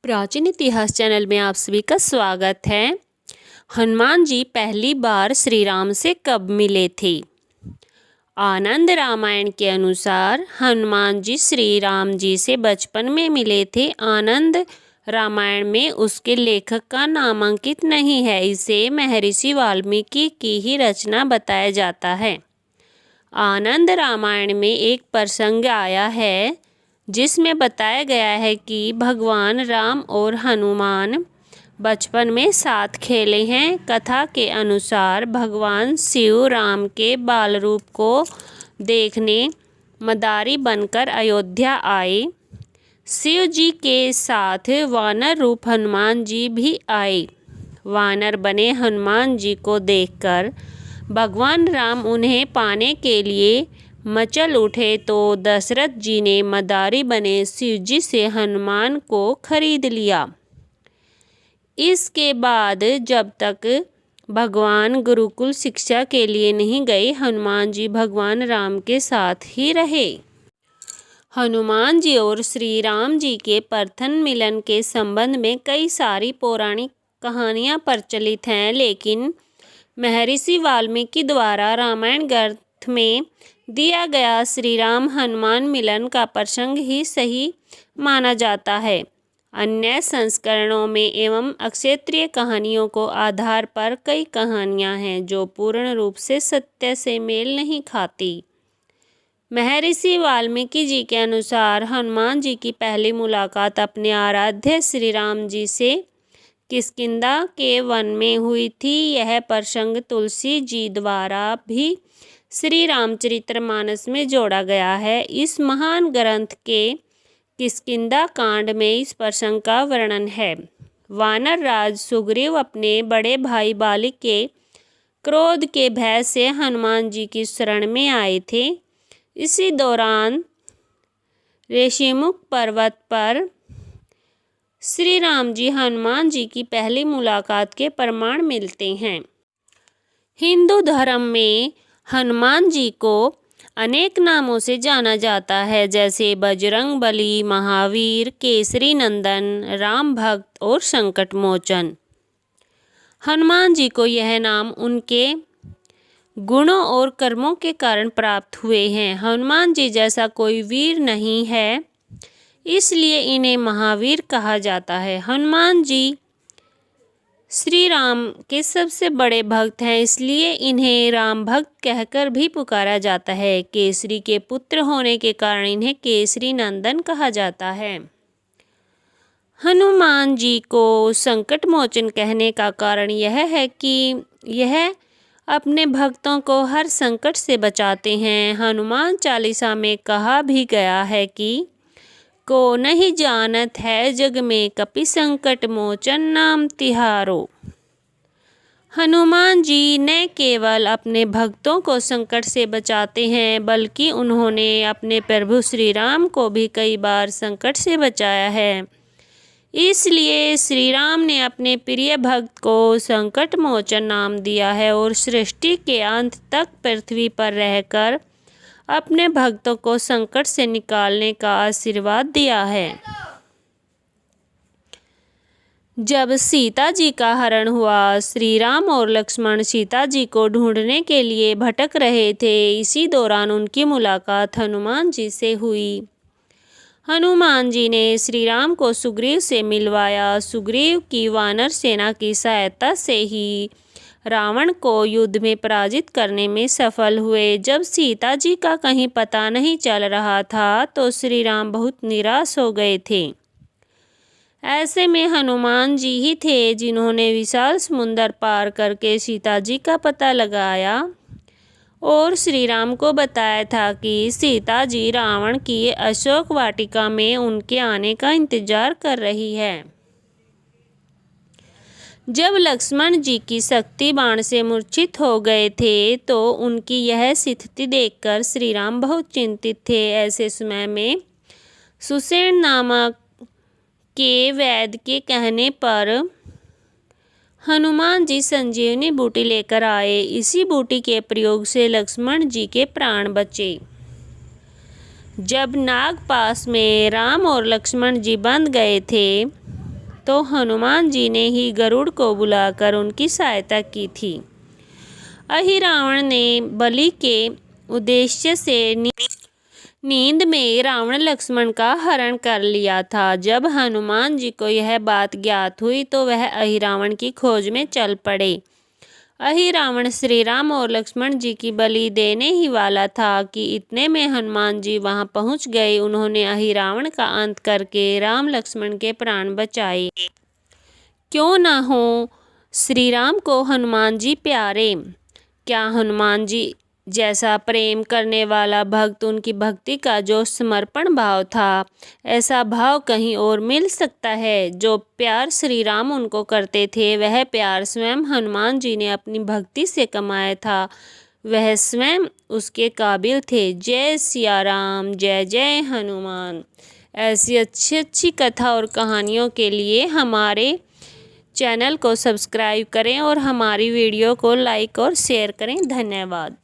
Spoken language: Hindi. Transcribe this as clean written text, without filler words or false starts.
प्राचीन इतिहास चैनल में आप सभी का स्वागत है। हनुमान जी पहली बार श्री राम से कब मिले थे? आनंद रामायण के अनुसार हनुमान जी श्री राम जी से बचपन में मिले थे। आनंद रामायण में उसके लेखक का नामांकित नहीं है, इसे महर्षि वाल्मीकि की ही रचना बताया जाता है। आनंद रामायण में एक प्रसंग आया है जिसमें बताया गया है कि भगवान राम और हनुमान बचपन में साथ खेले हैं। कथा के अनुसार भगवान शिव राम के बाल रूप को देखने मदारी बनकर अयोध्या आए। शिव जी के साथ वानर रूप हनुमान जी भी आए। वानर बने हनुमान जी को देखकर भगवान राम उन्हें पाने के लिए मचल उठे तो दशरथ जी ने मदारी बने शिव जी से हनुमान को खरीद लिया। इसके बाद जब तक भगवान गुरुकुल शिक्षा के लिए नहीं गए, हनुमान जी भगवान राम के साथ ही रहे। हनुमान जी और श्री राम जी के प्रथम मिलन के संबंध में कई सारी पौराणिक कहानियाँ प्रचलित हैं, लेकिन महर्षि वाल्मीकि द्वारा रामायण ग्रंथ में दिया गया श्री राम हनुमान मिलन का प्रसंग ही सही माना जाता है। अन्य संस्करणों में एवं अक्षेत्रीय कहानियों को आधार पर कई कहानियां हैं जो पूर्ण रूप से सत्य से मेल नहीं खाती। महर्षि वाल्मीकि जी के अनुसार हनुमान जी की पहली मुलाकात अपने आराध्य श्री राम जी से किष्किंधा के वन में हुई थी। यह प्रसंग तुलसी जी द्वारा भी श्री रामचरितमानस में जोड़ा गया है। इस महान ग्रंथ के किष्किंधा कांड में इस प्रसंग का वर्णन है। वानर राज सुग्रीव अपने बड़े भाई बाली के क्रोध के भय से हनुमान जी की शरण में आए थे। इसी दौरान ऋषिमुख पर्वत पर श्री राम जी हनुमान जी की पहली मुलाकात के प्रमाण मिलते हैं। हिंदू धर्म में हनुमान जी को अनेक नामों से जाना जाता है, जैसे बजरंगबली, महावीर, केसरी नंदन, राम भक्त और संकट मोचन। हनुमान जी को यह नाम उनके गुणों और कर्मों के कारण प्राप्त हुए हैं। हनुमान जी जैसा कोई वीर नहीं है, इसलिए इन्हें महावीर कहा जाता है। हनुमान जी श्री राम के सबसे बड़े भक्त हैं, इसलिए इन्हें राम भक्त कहकर भी पुकारा जाता है। केसरी के पुत्र होने के कारण इन्हें केसरी नंदन कहा जाता है। हनुमान जी को संकट मोचन कहने का कारण यह है कि यह अपने भक्तों को हर संकट से बचाते हैं। हनुमान चालीसा में कहा भी गया है कि को नहीं जानत है जग में कपि संकट मोचन नाम तिहारो। हनुमान जी न केवल अपने भक्तों को संकट से बचाते हैं, बल्कि उन्होंने अपने प्रभु श्री राम को भी कई बार संकट से बचाया है। इसलिए श्री राम ने अपने प्रिय भक्त को संकट मोचन नाम दिया है और सृष्टि के अंत तक पृथ्वी पर रहकर अपने भक्तों को संकट से निकालने का आशीर्वाद दिया है। जब सीता जी का हरण हुआ, श्री राम और लक्ष्मण सीता जी को ढूंढने के लिए भटक रहे थे। इसी दौरान उनकी मुलाकात हनुमान जी से हुई। हनुमान जी ने श्री राम को सुग्रीव से मिलवाया। सुग्रीव की वानर सेना की सहायता से ही रावण को युद्ध में पराजित करने में सफल हुए। जब सीता जी का कहीं पता नहीं चल रहा था तो श्री राम बहुत निराश हो गए थे। ऐसे में हनुमान जी ही थे जिन्होंने विशाल समुद्र पार करके सीता जी का पता लगाया और श्री राम को बताया था कि सीता जी रावण की अशोक वाटिका में उनके आने का इंतजार कर रही है। जब लक्ष्मण जी की शक्ति बाण से मूर्छित हो गए थे तो उनकी यह स्थिति देखकर श्री राम बहुत चिंतित थे। ऐसे समय में सुषेण नामक के वैद्य के कहने पर हनुमान जी संजीवनी बूटी लेकर आए। इसी बूटी के प्रयोग से लक्ष्मण जी के प्राण बचे। जब नागपास में राम और लक्ष्मण जी बंध गए थे तो हनुमान जी ने ही गरुड़ को बुलाकर उनकी सहायता की थी। अहिरावण ने बलि के उद्देश्य से नींद में रावण लक्ष्मण का हरण कर लिया था। जब हनुमान जी को यह बात ज्ञात हुई तो वह अहिरावण की खोज में चल पड़े। अहिरावण श्री राम और लक्ष्मण जी की बलि देने ही वाला था कि इतने में हनुमान जी वहां पहुंच गए। उन्होंने अहिरावण का अंत करके राम लक्ष्मण के प्राण बचाए। क्यों न हो श्री राम को हनुमान जी प्यारे। क्या हनुमान जी जैसा प्रेम करने वाला भक्त, उनकी भक्ति का जो समर्पण भाव था, ऐसा भाव कहीं और मिल सकता है। जो प्यार श्री राम उनको करते थे वह प्यार स्वयं हनुमान जी ने अपनी भक्ति से कमाया था। वह स्वयं उसके काबिल थे। जय सिया राम, जय जय हनुमान। ऐसी अच्छी अच्छी कथा और कहानियों के लिए हमारे चैनल को सब्सक्राइब करें और हमारी वीडियो को लाइक और शेयर करें। धन्यवाद।